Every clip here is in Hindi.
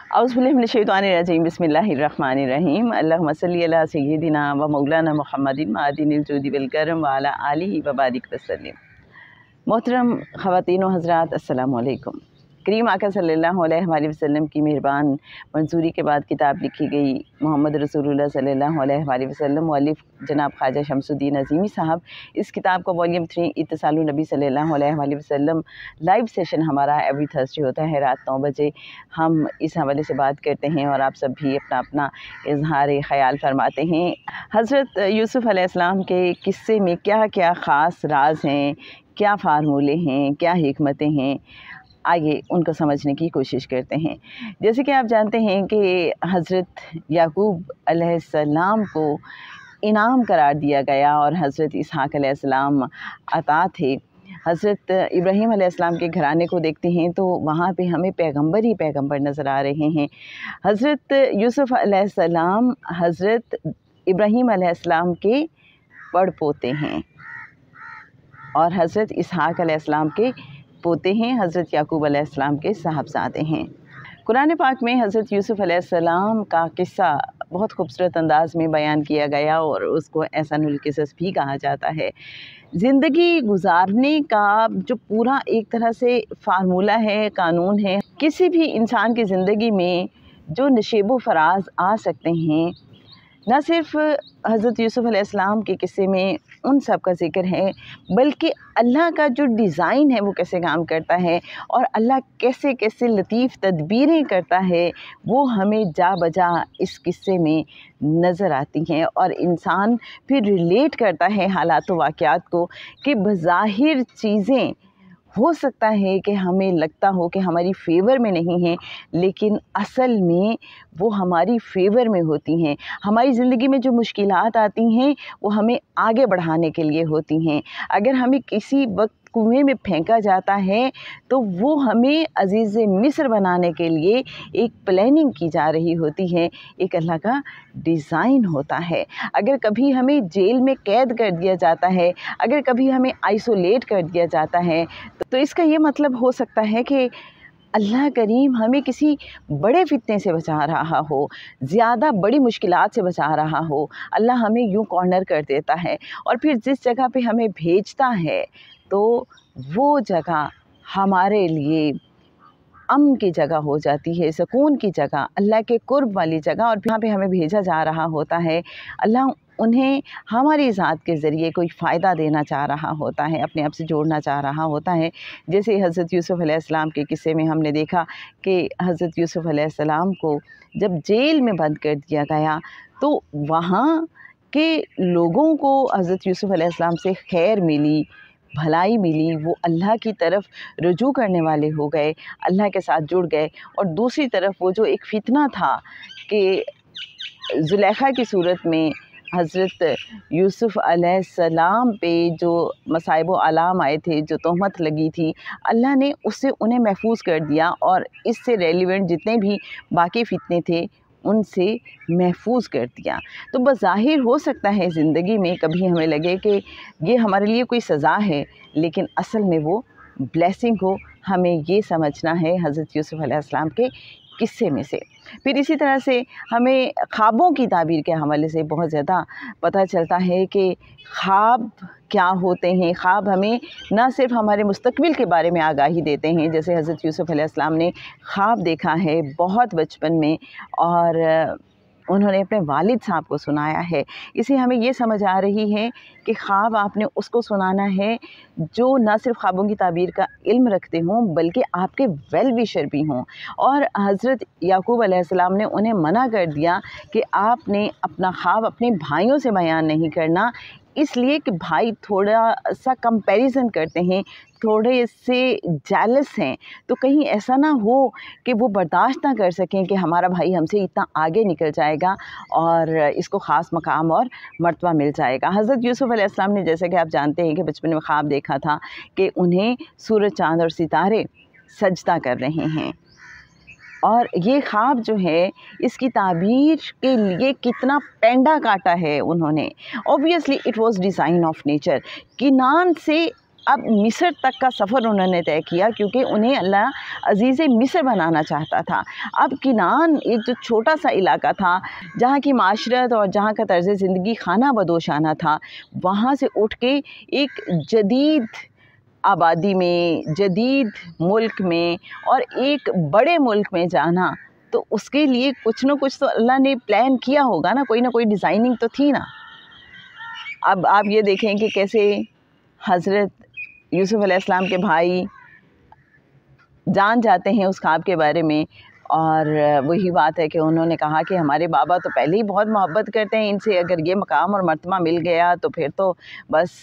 औज़ुबिल्लाहिमिनश्शैतानिर्रजीम बिस्मिल्लाहिर्रहमानिर्रहीम अल्लाहुम्मा सल्लि अला सय्यिदिना व मौलाना मुहम्मदिन मादिनिल जुदी वल करम व अला आलिहि व बारिक वसल्लम। मोहतरम ख़वातीन व हज़रात, अस्सलामु अलैकुम। करीम आका सल्लल्लाहु अलैहि वसल्लम की मेहरबान मंजूरी के बाद किताब लिखी गई मोहम्मद रसूलुल्लाह सल्लल्लाहु अलैहि वसल्लम मुअल्लिफ़ जनाब ख्वाजा शमसुद्दीन अज़ीमी साहब। इस किताब का वॉल्यूम 3 इत्तिसालुन नबी सल्लल्लाहु अलैहि वसल्लम लाइव सेशन हमारा एवरी थर्सडे होता है रात 9 बजे। हम इस हवाले से बात करते हैं और आप सब भी अपना अपना इजहार ख़याल फरमाते हैं। हज़रत यूसुफ़ अलैहिस्सलाम के किस्से में क्या क्या ख़ास राज हैं, क्या फार्मूले हैं, क्या हिकमतें हैं, आइए उनको समझने की कोशिश करते हैं। जैसे कि आप जानते हैं कि हज़रत याकूब अलैहिस्सलाम को इनाम करार दिया गया और हज़रत इसहाक़ अलैहिस्सलाम अता थे। हज़रत इब्राहीम अलैहिस्सलाम के घराने को देखते हैं तो वहाँ पे हमें पैगंबर ही पैगंबर नज़र आ रहे हैं। हज़रत यूसुफ़ अलैहिस्सलाम हज़रत इब्राहीम अलैहिस्सलाम के पड़पोते हैं और हज़रत इसहाक़ अलैहिस्सलाम के पोते हैं, हज़रत याकूब अलैहिस्सलाम के साहबज़ादे हैं। कुरान पाक में हज़रत यूसुफ़ अलैहिस्सलाम का किस्सा बहुत खूबसूरत अंदाज़ में बयान किया गया और उसको एहसानुल क़िसस भी कहा जाता है। ज़िंदगी गुजारने का जो पूरा एक तरह से फार्मूला है, कानून है, किसी भी इंसान की ज़िंदगी में जो नशेब व फराज आ सकते हैं, न सिर्फ़ हज़रत यूसुफ़ अलैहिस्सलाम के किस्से में उन सब का ज़िक्र है, बल्कि अल्लाह का जो डिज़ाइन है वो कैसे काम करता है और अल्लाह कैसे कैसे लतीफ़ तदबीरें करता है, वो हमें जा बजा इस किस्से में नज़र आती हैं। और इंसान फिर रिलेट करता है हालात व वाक़यात को कि बज़ाहिर चीज़ें हो सकता है कि हमें लगता हो कि हमारी फ़ेवर में नहीं है, लेकिन असल में वो हमारी फ़ेवर में होती हैं। हमारी ज़िंदगी में जो मुश्किलात आती हैं वो हमें आगे बढ़ाने के लिए होती हैं। अगर हमें किसी वक्त कुएं में फेंका जाता है तो वो हमें अज़ीज़ मिस्र बनाने के लिए एक प्लानिंग की जा रही होती है, एक अल्लाह का डिज़ाइन होता है। अगर कभी हमें जेल में कैद कर दिया जाता है, अगर कभी हमें आइसोलेट कर दिया जाता है, तो इसका ये मतलब हो सकता है कि अल्लाह करीम हमें किसी बड़े फितने से बचा रहा हो, ज़्यादा बड़ी मुश्किलात से बचा रहा हो। अल्लाह हमें यूँ कॉर्नर कर देता है और फिर जिस जगह पे हमें भेजता है तो वो जगह हमारे लिए अमन की जगह हो जाती है, सुकून की जगह, अल्लाह के कुर्ब वाली जगह। और जहाँ पे हमें भेजा जा रहा होता है, अल्लाह उन्हें हमारी ज़ात के ज़रिए कोई फ़ायदा देना चाह रहा होता है, अपने आप से जोड़ना चाह रहा होता है। जैसे हज़रत यूसुफ़ अलैहिस्सलाम के किस्से में हमने देखा कि हज़रत यूसुफ़ अलैहिस्सलाम को जब जेल में बंद कर दिया गया तो वहाँ के लोगों को हज़रत यूसुफ़ अलैहिस्सलाम से खैर मिली, भलाई मिली, वो अल्लाह की तरफ रुजू करने वाले हो गए, अल्लाह के साथ जुड़ गए। और दूसरी तरफ वो जो एक फ़ितना था कि ज़ुलेखा की सूरत में हज़रत यूसुफ़ अलैहिस्सलाम पे जो मसाइब व आलाम आए थे, जो तोहमत लगी थी, अल्लाह ने उससे उन्हें महफूज कर दिया और इससे रेलिवेंट जितने भी बाकी फ़ितने थे उनसे महफूज कर दिया। तो बज़ाहिर हो सकता है ज़िंदगी में कभी हमें लगे कि ये हमारे लिए कोई सज़ा है, लेकिन असल में वो ब्लेसिंग हो। हमें ये समझना है हज़रत यूसुफ़ अलैहिस्सलाम के किस्से में से। फिर इसी तरह से हमें ख्वाबों की ताबीर के हवाले से बहुत ज़्यादा पता चलता है कि ख्वाब क्या होते हैं। ख्वाब हमें न सिर्फ़ हमारे मुस्तक़बिल के बारे में आगाही देते हैं, जैसे हज़रत यूसुफ़ अलैहिस्सलाम ने ख्वाब देखा है बहुत बचपन में और उन्होंने अपने वालिद साहब को सुनाया है। इसे हमें ये समझ आ रही है कि ख्वाब आपने उसको सुनाना है जो न सिर्फ़ ख्वाबों की ताबीर का इल्म रखते हों, बल्कि आपके वेल विशर भी हों। और हज़रत याकूब अलैहिस्सलाम ने उन्हें मना कर दिया कि आपने अपना ख्वाब अपने भाइयों से बयान नहीं करना, इसलिए कि भाई थोड़ा सा कंपैरिज़न करते हैं, थोड़े से जेलस हैं, तो कहीं ऐसा ना हो कि वो बर्दाश्त ना कर सकें कि हमारा भाई हमसे इतना आगे निकल जाएगा और इसको ख़ास मकाम और मर्तबा मिल जाएगा। हज़रत यूसुफ़ अलैहिस्सलाम ने, जैसे कि आप जानते हैं कि बचपन में ख्वाब देखा था कि उन्हें सूरज, चाँद और सितारे सजदा कर रहे हैं। और ये ख्वाब जो है, इसकी ताबीर के लिए कितना पेंडा काटा है उन्होंने। Obviously it was design of nature. किनान से अब मिस्र तक का सफ़र उन्होंने तय किया, क्योंकि उन्हें अल्लाह अज़ीज़ मिस्र बनाना चाहता था। अब किनान एक जो छोटा सा इलाका था, जहाँ की माशरत और जहाँ का तर्ज़ ज़िंदगी खाना बदोशाना था, वहाँ से उठ के एक जदीद आबादी में, जदीद मुल्क में और एक बड़े मुल्क में जाना, तो उसके लिए कुछ न कुछ तो अल्लाह ने प्लान किया होगा ना, कोई ना कोई डिज़ाइनिंग तो थी ना। अब आप ये देखें कि कैसे हज़रत यूसुफ़ अलैहिस्सलाम के भाई जान जाते हैं उस ख्वाब के बारे में, और वही बात है कि उन्होंने कहा कि हमारे बाबा तो पहले ही बहुत मोहब्बत करते हैं इनसे, अगर ये मकाम और मर्तबा मिल गया तो फिर तो बस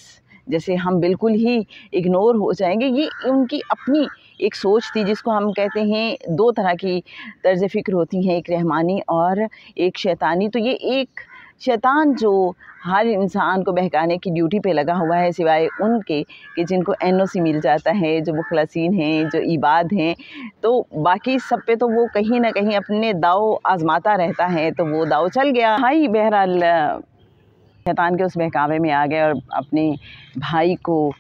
जैसे हम बिल्कुल ही इग्नोर हो जाएंगे। ये उनकी अपनी एक सोच थी, जिसको हम कहते हैं दो तरह की तर्ज़ फ़िक्र होती हैं, एक रहमानी और एक शैतानी। तो ये एक शैतान जो हर इंसान को बहकाने की ड्यूटी पे लगा हुआ है, सिवाय उनके कि जिनको एनओसी मिल जाता है, जो मुखलसीन हैं, जो इबाद हैं, तो बाकी सब पे तो वो कहीं ना कहीं अपने दाव आजमाता रहता है। तो वो दाव चल गया। भाई बहरहाल शैतान के उस बहकावे में आ गए और अपने भाई को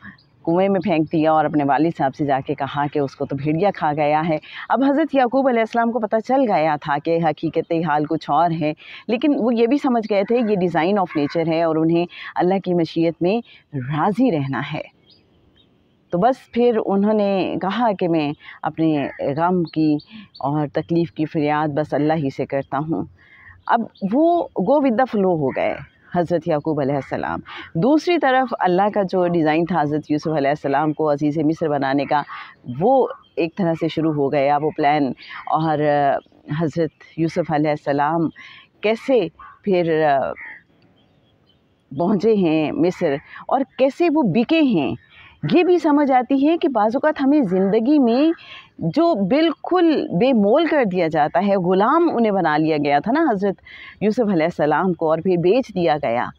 कुएं में फेंक दिया और अपने वालिद साहब से जाके कहा कि उसको तो भेड़िया खा गया है। अब हज़रत याकूब अलैहिस्सलाम को पता चल गया था कि हकीकत हाल कुछ और है, लेकिन वो ये भी समझ गए थे ये डिज़ाइन ऑफ नेचर है और उन्हें अल्लाह की मशीयत में राज़ी रहना है। तो बस फिर उन्होंने कहा कि मैं अपने गम की और तकलीफ़ की फ़रियाद बस अल्लाह ही से करता हूँ। अब वो गो विद द फ्लो हो गए हज़रत याकूब अलैहिस्सलाम। दूसरी तरफ अल्लाह का जो डिज़ाइन था हज़रत यूसुफ़ अलैहिस्सलाम को अज़ीज़ मिस्र बनाने का, वो एक तरह से शुरू हो गया वो प्लान। और हज़रत यूसुफ़ अलैहिस्सलाम कैसे फिर पहुँचे हैं मिस्र और कैसे वो बिके हैं, ये भी समझ आती है कि बाज़ औक़ात हमें ज़िंदगी में जो बिल्कुल बेमोल कर दिया जाता है, ग़ुलाम उन्हें बना लिया गया था ना हज़रत यूसुफ़ अलैहिस्सलाम को, और फिर बेच दिया गया।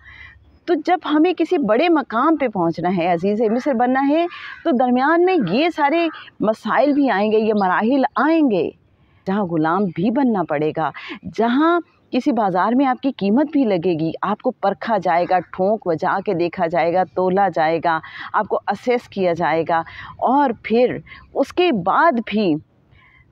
तो जब हमें किसी बड़े मकाम पे पहुंचना है, अज़ीज़ मिस्र बनना है, तो दरमियान में ये सारे मसाइल भी आएंगे, ये मराहिल आएंगे, जहाँ ग़ुलाम भी बनना पड़ेगा, जहाँ किसी बाज़ार में आपकी कीमत भी लगेगी, आपको परखा जाएगा, ठोंक बजा के देखा जाएगा, तोला जाएगा, आपको असेस किया जाएगा, और फिर उसके बाद भी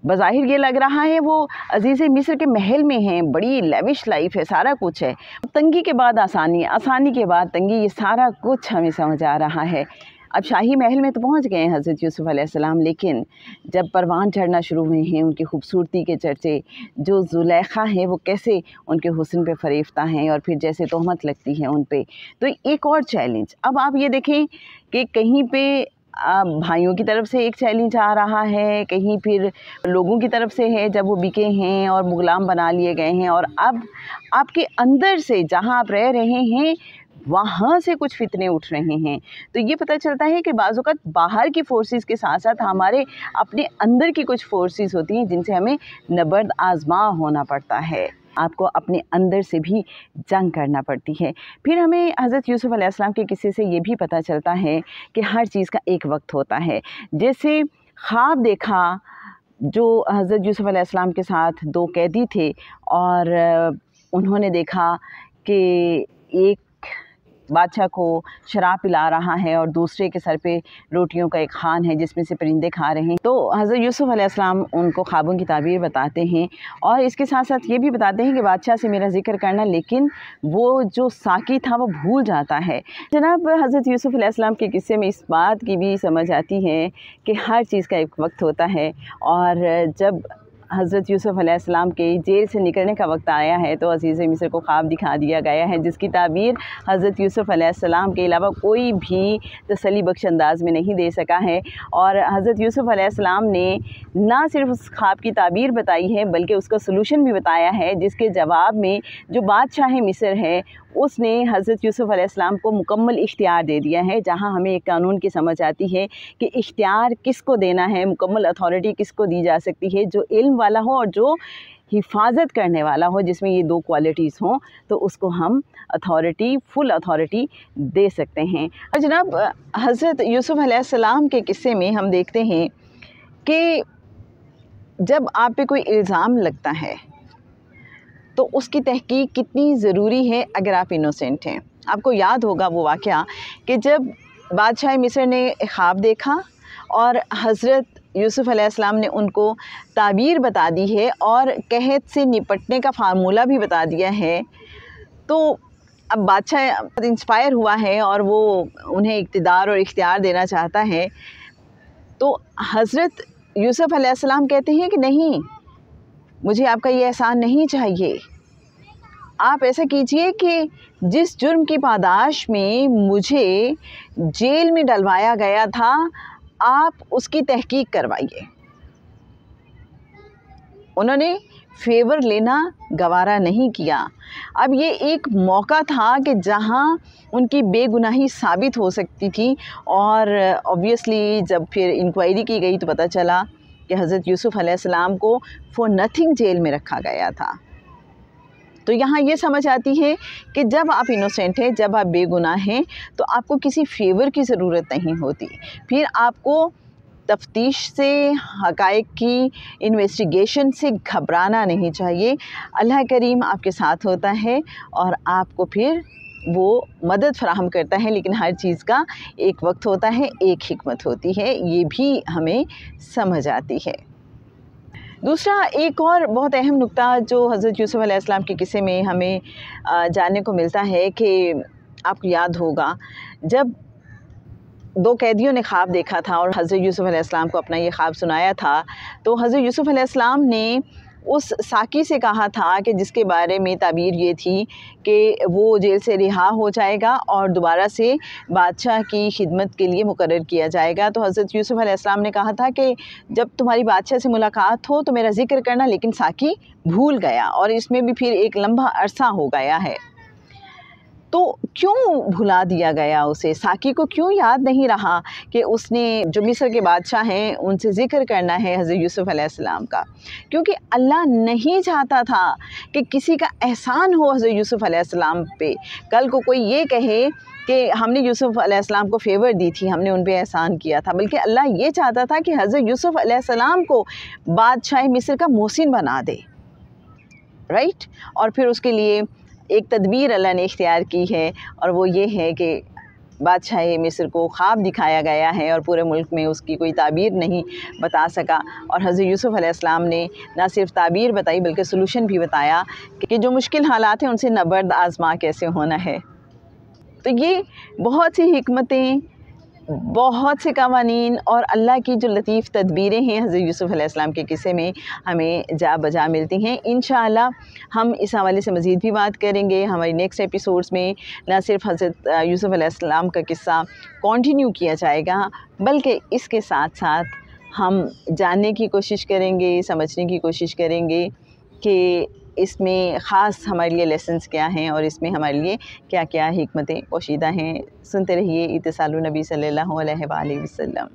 बज़ाहिर ये लग रहा है वो अज़ीज़ मिस्र के महल में हैं, बड़ी लेविश लाइफ है, सारा कुछ है। तंगी के बाद आसानी, आसानी के बाद तंगी, ये सारा कुछ हमें समझ आ रहा है। अब शाही महल में तो पहुंच गए हैं हज़रत यूसुफ़ अलैहिस्सलाम, लेकिन जब परवान चढ़ना शुरू हुए हैं, उनकी खूबसूरती के चर्चे, जो ज़ुलेखा है वो कैसे उनके हुस्न पे फ़रेफ्ता हैं और फिर जैसे तोहमत लगती है उन पे, तो एक और चैलेंज। अब आप ये देखें कि कहीं पे भाइयों की तरफ से एक चैलेंज आ रहा है, कहीं फिर लोगों की तरफ से है जब वो बिके हैं और गुलाम बना लिए गए हैं, और अब आपके अंदर से जहाँ आप रह रहे हैं वहाँ से कुछ फितने उठ रहे हैं। तो ये पता चलता है कि बाज़ औक़ात बाहर की फ़ोर्सेस के साथ साथ हमारे अपने अंदर की कुछ फ़ोर्सेस होती हैं जिनसे हमें नबर्द आज़मा होना पड़ता है। आपको अपने अंदर से भी जंग करना पड़ती है। फिर हमें हज़रत यूसुफ़ अलैहिस्सलाम के किस्से से ये भी पता चलता है कि हर चीज़ का एक वक्त होता है। जैसे ख्वाब देखा जो हज़रत यूसुफ़ अलैहिस्सलाम के साथ दो कैदी थे, और उन्होंने देखा कि एक बादशाह को शराब पिला रहा है और दूसरे के सर पे रोटियों का एक खान है जिसमें से परिंदे खा रहे हैं। तो हज़रत यूसुफ़ अलैहिस्सलाम उनको ख्वाबों की ताबीर बताते हैं, और इसके साथ साथ ये भी बताते हैं कि बादशाह से मेरा ज़िक्र करना, लेकिन वो जो साकी था वो भूल जाता है। जनाब हज़रत यूसुफ़ अलैहिस्सलाम के किस्से में इस बात की भी समझ आती है कि हर चीज़ का एक वक्त होता है, और जब हज़रत यूसुफ़ अलैहिस्सलाम के जेल से निकलने का वक्त आया है तो अज़ीज़ मिस्र को ख्वाब दिखा दिया गया है, जिसकी ताबीर हज़रत यूसुफ़ अलैहिस्सलाम के अलावा कोई भी तसल्ली बख्श अंदाज में नहीं दे सका है। और हज़रत यूसुफ़ अलैहिस्सलाम ने ना सिर्फ उस ख्वाब की ताबीर बताई है बल्कि उसका सलूशन भी बताया है, जिसके जवाब में जो बादशाह मिस्र है उसने हज़रत यूसुफ़ अलैहिस्सलाम को मुकम्मल इख्तियार दे दिया है। जहाँ हमें एक कानून की समझ आती है कि इख्तियार किसको देना है, मुकम्मल अथॉरिटी किसको दी जा सकती है, जो इल्म वाला हो और जो हिफाजत करने वाला हो, जिसमें ये दो क्वालिटीज़ हों, तो उसको हम अथॉरिटी, फुल अथॉरिटी दे सकते हैं। और जनाब हज़रत यूसुफ़ अलैहिस्सलाम के किस्से में हम देखते हैं कि जब आप पे कोई इल्ज़ाम लगता है तो उसकी तहकीक कितनी ज़रूरी है अगर आप इनोसेंट हैं। आपको याद होगा वो वाक़या कि जब बादशाह मिस्र ने ख्वाब देखा और हज़रत यूसुफ़ अलैहिस्सलाम ने उनको ताबीर बता दी है और कहत से निपटने का फार्मूला भी बता दिया है। तो अब बादशाह इंस्पायर हुआ है और वो उन्हें इक़्तिदार और इख्तियार देना चाहता है। तो हज़रत यूसुफ़ अलैहिस्सलाम कहते हैं कि नहीं, मुझे आपका ये एहसान नहीं चाहिए। आप ऐसा कीजिए कि जिस जुर्म की पादाश में मुझे जेल में डलवाया गया था, आप उसकी तहकीक करवाइए। उन्होंने फेवर लेना गवारा नहीं किया। अब ये एक मौका था कि जहां उनकी बेगुनाही साबित हो सकती थी और ऑब्वियसली जब फिर इंक्वायरी की गई तो पता चला कि हज़रत यूसुफ़ अलैहिस्सलाम को फॉर नथिंग जेल में रखा गया था। तो यहाँ ये समझ आती है कि जब आप इनोसेंट हैं, जब आप बेगुनाह हैं, तो आपको किसी फेवर की ज़रूरत नहीं होती। फिर आपको तफ्तीश से, हक़ाइक़ की इन्वेस्टिगेशन से घबराना नहीं चाहिए। अल्लाह करीम आपके साथ होता है और आपको फिर वो मदद फ़राहम करता है, लेकिन हर चीज़ का एक वक्त होता है, एक हिकमत होती है, ये भी हमें समझ आती है। दूसरा एक और बहुत अहम नुक्ता जो हज़रत यूसुफ़ अलैहिस्सलाम के किस्से में हमें जानने को मिलता है कि आपको याद होगा जब 2 कैदियों ने ख्वाब देखा था और हज़रत यूसुफ़ अलैहिस्सलाम को अपना ये ख्वाब सुनाया था, तो हज़रत यूसुफ़ अलैहिस्सलाम ने उस साकी से कहा था कि जिसके बारे में ताबीर ये थी कि वो जेल से रिहा हो जाएगा और दोबारा से बादशाह की खिदमत के लिए मुकर्रर किया जाएगा। तो हज़रत यूसुफ़ अलैहिस्सलाम ने कहा था कि जब तुम्हारी बादशाह से मुलाकात हो तो मेरा ज़िक्र करना, लेकिन साकी भूल गया और इसमें भी फिर एक लंबा अरसा हो गया है। तो क्यों भुला दिया गया उसे? साकी को क्यों याद नहीं रहा कि उसने जो मिस्र के बादशाह हैं उनसे ज़िक्र करना है हज़रत यूसुफ़ अलैहिस्सलाम का? क्योंकि अल्लाह नहीं चाहता था कि किसी का एहसान हो हज़रत यूसुफ़ अलैहिस्सलाम पे। कल को कोई ये कहे कि हमने यूसुफ़ अलैहिस्सलाम को फ़ेवर दी थी, हमने उन पे एहसान किया था, बल्कि अल्लाह ये चाहता था कि हज़रत यूसुफ़ अलैहिस्सलाम को बादशाह मिस्र का मोहसिन बना दे, राइट? और फिर उसके लिए एक तदबीर अल्लाह ने इख्तियार की है और वो ये है कि बादशाह मिस्र को ख्वाब दिखाया गया है और पूरे मुल्क में उसकी कोई ताबीर नहीं बता सका। और हज़रत यूसुफ़ अलैहिस्सलाम ने ना सिर्फ ताबीर बताई बल्कि सलूशन भी बताया कि जो मुश्किल हालात हैं उनसे नबर्द आज़मा कैसे होना है। तो ये बहुत सी हिकमतें, बहुत से कवानीन और अल्लाह की जो लतीफ़ तदबीरें हैं हज़रत यूसुफ़ अलैहिस्सलाम के किस्से में हमें जा बजा मिलती हैं। इंशाअल्लाह हम इस हवाले से मज़ीद भी बात करेंगे हमारी नेक्स्ट एपिसोड्स में। ना सिर्फ हज़रत यूसुफ़ अलैहिस्सलाम का किस्सा कंटिन्यू किया जाएगा, बल्कि इसके साथ साथ हम जानने की कोशिश करेंगे, समझने की कोशिश करेंगे कि इसमें ख़ास हमारे लिए लेसन्स क्या हैं और इसमें हमारे लिए क्या क्या हिकमतें पोशीदा हैं। सुनते रहिए इत्तिसालुन नबी सल्लल्लाहु अलैहि वसल्लम।